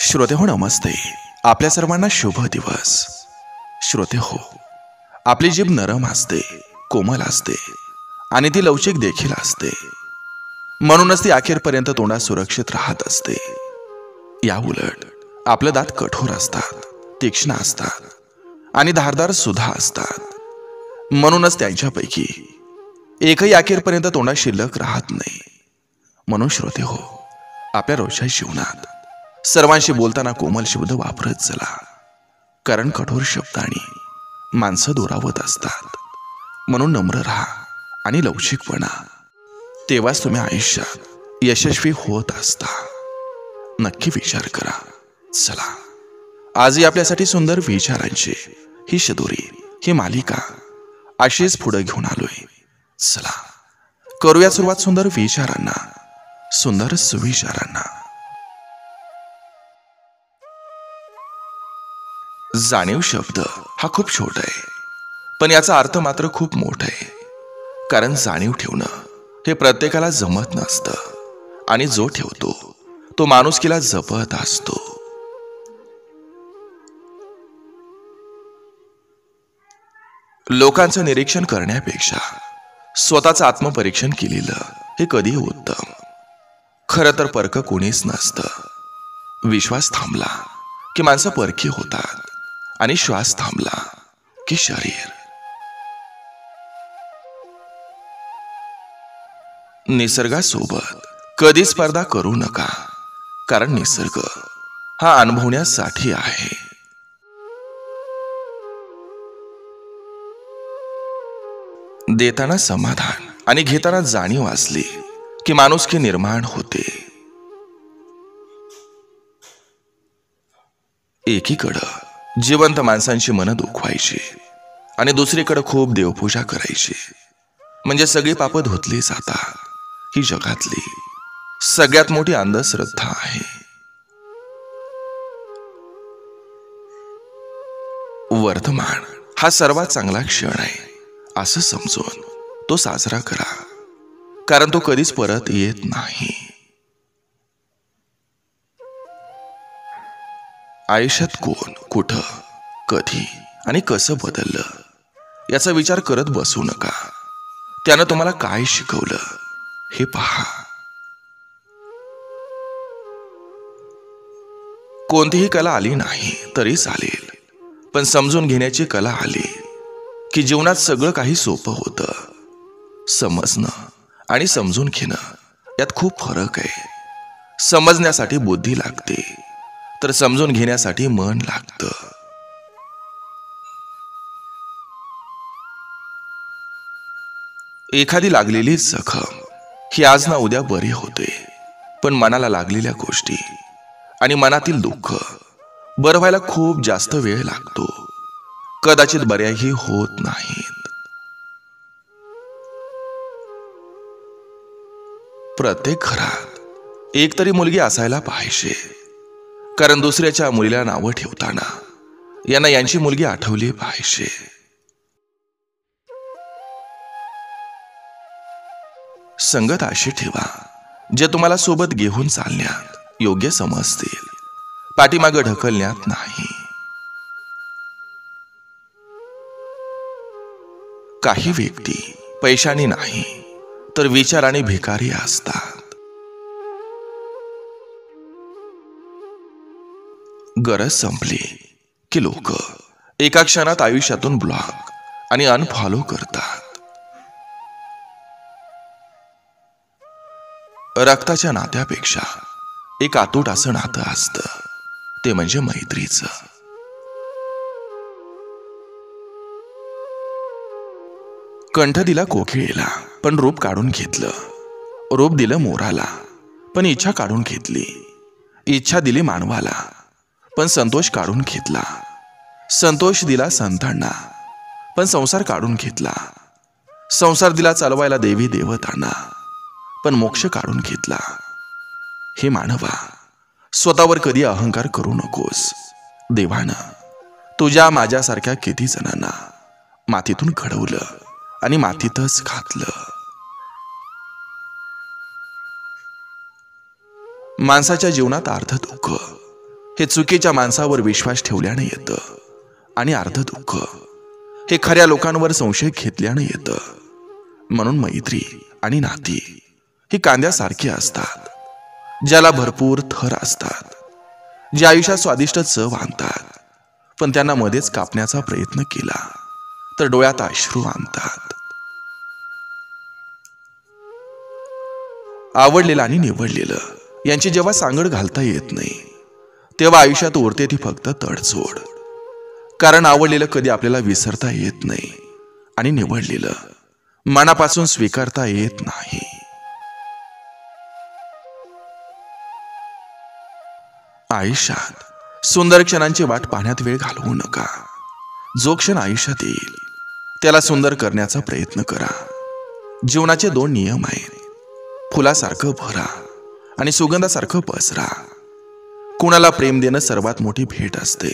श्रोते हो नमस्ते. आपल्या सर्वांना शुभ दिवस. श्रोते हो, आपली जीभ नरम असते, कोमल असते आणि ती लवचिक देखील असते. म्हणूनच ती अखेरपर्यंत तोंडात सुरक्षित राहत असते. या उलट आपले दात कठोर असतात, तीक्ष्ण असतात आणि धारदार सुद्धा असतात. म्हणूनच त्यांच्यापैकी एकही अखेरपर्यंत तोंडात शिल्लक राहत नाही. म्हणून श्रोते हो, आपल्या रोजच्या जीवनात सर्वांशी बोलताना कोमल शब्द वापरत चला. कारण कठोर शब्दांनी माणसं दुरावत असतात. म्हणून नम्र राहा आणि लवचिकपणा, तेव्हाच तुम्ही आयुष्यात यशस्वी होत असता. नक्की विचार करा. चला, आजही आपल्यासाठी सुंदर विचारांची ही शदोरी, ही मालिका अशीच पुढे घेऊन आलोय. चला करूया सुरुवात सुंदर विचारांना, सुंदर सुविचारांना. जाणीव शब्द हा खूप छोटा आहे, पण याचा अर्थ मात्र खूप मोठा आहे. कारण जाणीव ठेवणं हे प्रत्येकाला जमत नसतं आणि जो ठेवतो तो माणुसकीला जपत असतो. लोकांचं निरीक्षण करण्यापेक्षा स्वतःचं आत्मपरीक्षण केलेलं हे कधी उत्तम. खरं तर परक कोणीच नसतं. विश्वास थांबला की माणसं परकी होतात आणि श्वास थांबला की शरीर. निसर्गासोबत कधी स्पर्धा करू नका, कारण निसर्ग हा अनुभवण्यासाठी आहे. देताना समाधान आणि घेताना जाणीव असली की माणुसकी निर्माण होते. एकीकडं जिवंत माणसांची मनं दुखवायची आणि दुसरीकडे खूप देवपूजा करायची, म्हणजे सगळी पापं धुतली जातात. ही जगातली सगळ्यात मोठी अंधश्रद्धा आहे. वर्तमान हा सर्वात चांगला क्षण आहे असं समजून तो साजरा करा, कारण तो कधीच परत येत नाही. आयुष्यात कोण, कुठं, कधी आणि कसं बदललं याचा विचार करत बसू नका. त्यानं तुम्हाला काय शिकवलं हे पहा. कोणतीही कला आली नाही तरी चालेल, पण समजून घेण्याची कला आली की जीवनात सगळं काही सोपं होतं. समजणं आणि समजून घेणं यात खूप फरक आहे. समजण्यासाठी बुद्धी लागते, तर समजून घेण्यासाठी मन लागतं. एखादी लागलेली जखम ही आज ना उद्या बरी होते, पण मनाला लागलेल्या गोष्टी आणि मनातील दुःख बरं व्हायला खूप जास्त वेळ लागतो. कदाचित बऱ्याही होत नाहीत. प्रत्येक घरात एक तरी मुलगी असायला पाहिजे, कारण दुसऱ्याच्या मुलीला नावं ठेवताना यांना यांची मुलगी आठवली पाहिजे. संगत अशी ठेवा जे तुम्हाला सोबत घेऊन चालण्यात योग्य समजतील, पाठीमागे ढकलण्यात नाही. काही व्यक्ती पैशाने नाही तर विचाराने भिकारी असतात. गरज संपली की लोक एका क्षणात आयुष्यातून ब्लॉक आणि अनफॉलो करतात. रक्ताच्या नात्यापेक्षा एक अतूट असं नातं असतं, ते म्हणजे मैत्रीचं. कंठ दिला कोकिळेला पण रूप काढून घेतलं. रूप दिलं मोराला पण इच्छा काढून घेतली. इच्छा दिली मानवाला पण संतोष काढून घेतला. संतोष दिला संतांना पण संसार काढून घेतला. संसार दिला चालवायला देवी देवतांना, पण मोक्ष काढून घेतला. हे मानवा, स्वतःवर कधी अहंकार करू नकोस. देवानं तुझ्या माझ्यासारख्या किती जणांना मातीतून घडवलं आणि मातीतच घातलं. माणसाच्या जीवनात अर्ध दुःख हे चुकीच्या माणसावर विश्वास ठेवल्याने येतं आणि अर्ध दुःख हे खऱ्या लोकांवर संशय घेतल्याने येतं. म्हणून मैत्री आणि नाती ही कांद्यासारखी असतात, ज्याला भरपूर थर असतात, जे आयुष्यात स्वादिष्ट चव आणतात, पण त्यांना मध्येच कापण्याचा प्रयत्न केला तर डोळ्यात अश्रू आणतात. आवडलेलं आणि निवडलेलं यांची जेव्हा सांगड घालता येत नाही, तेव्हा आयुष्यात उरते ती फक्त तडजोड. कारण आवडलेलं कधी आपल्याला विसरता येत नाही आणि निवडलेलं मनापासून स्वीकारता येत नाही. आयुष्यात सुंदर क्षणांची वाट पाहण्यात वेळ घालवू नका. जो क्षण आयुष्यात येईल त्याला सुंदर करण्याचा प्रयत्न करा. जीवनाचे 2 नियम आहेत: फुलासारखं भरा आणि सुगंधासारखं पसरा. कुणाला प्रेम देणं सर्वात मोठी भेट असते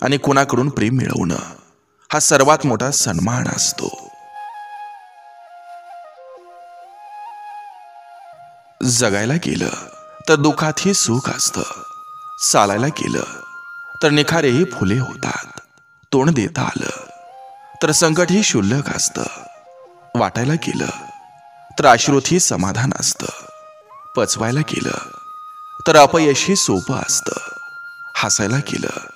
आणि कुणाकडून प्रेम मिळवणं हा सर्वात मोठा सन्मान असतो. जगायला गेलं तर दुःखातही सुख असतं. चालायला गेलं तर निखारेही फुले होतात. तोंड देता आलं तर संकटही क्षुल्लक असतं. वाटायला गेलं तर अश्रूतही समाधान असतं. पचवायला गेलं तर अपयशही सोपं असतं. हसायला गेलं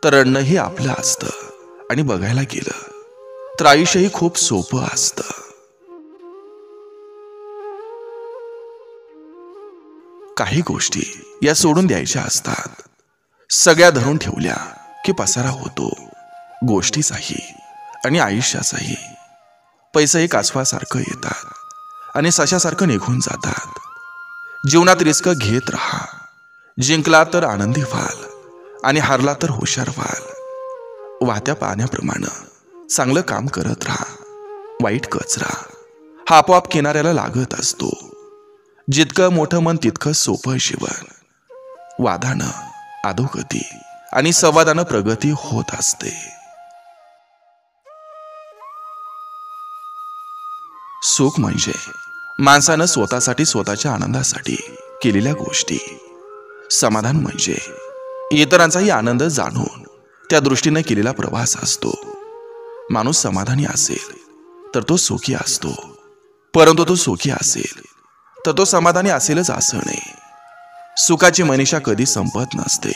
तर रडणंही आपलं असतं आणि बघायला गेलं तर आयुष्यही खूप सोपं असतं. काही गोष्टी या सोडून द्यायच्या असतात. सगळ्या धरून ठेवल्या की पसारा होतो, गोष्टीचाही आणि आयुष्याचाही. पैसे कासवासारखं येतात आणि सशासारखं निघून जातात. जीवनात रिस्क घेत राहा. जिंकला तर आनंदी व्हाल आणि हारला तर हुशार व्हाल. वाहत्या पाण्याप्रमाणे चांगलं काम करत राहा. वाईट कचरा हा आपोआप किनाऱ्याला लागत असतो. जितकं मोठं मन तितकं सोपं जीवन. वादानं अधोगती आणि संवादानं प्रगती होत असते. सुख म्हणजे माणसानं स्वतःसाठी, स्वतःच्या आनंदासाठी केलेल्या गोष्टी. समाधान म्हणजे इतरांचाही आनंद जाणून त्या दृष्टीने केलेला प्रवास असतो. माणूस समाधानी असेल तर तो सुखी असतो, परंतु तो सुखी असेल तर तो समाधानी असेलच असं नाही. सुखाची मनीषा कधी संपत नसते,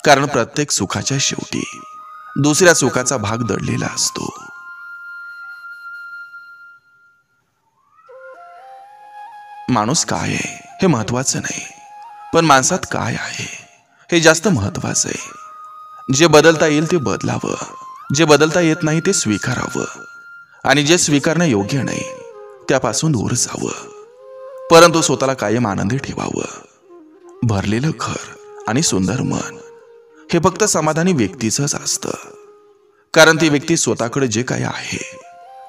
कारण प्रत्येक सुखाच्या शेवटी दुसऱ्या सुखाचा भाग दडलेला असतो. माणूस काय आहे हे महत्वाचं नाही, पण माणसात काय आहे हे जास्त महत्वाचं आहे. जे बदलता येईल ते बदलावं, जे बदलता येत नाही ते स्वीकारावं आणि जे स्वीकारणं योग्य नाही त्यापासून दूर जावं. परंतु स्वतःला कायम आनंदी ठेवावं. भरलेलं घर आणि सुंदर मन हे फक्त समाधानी व्यक्तीचंच असतं, कारण ती व्यक्ती स्वतःकडे जे काही आहे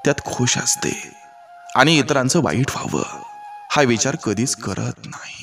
त्यात खुश असते आणि इतरांचं वाईट व्हावं हा विचार कधीच करत नाही.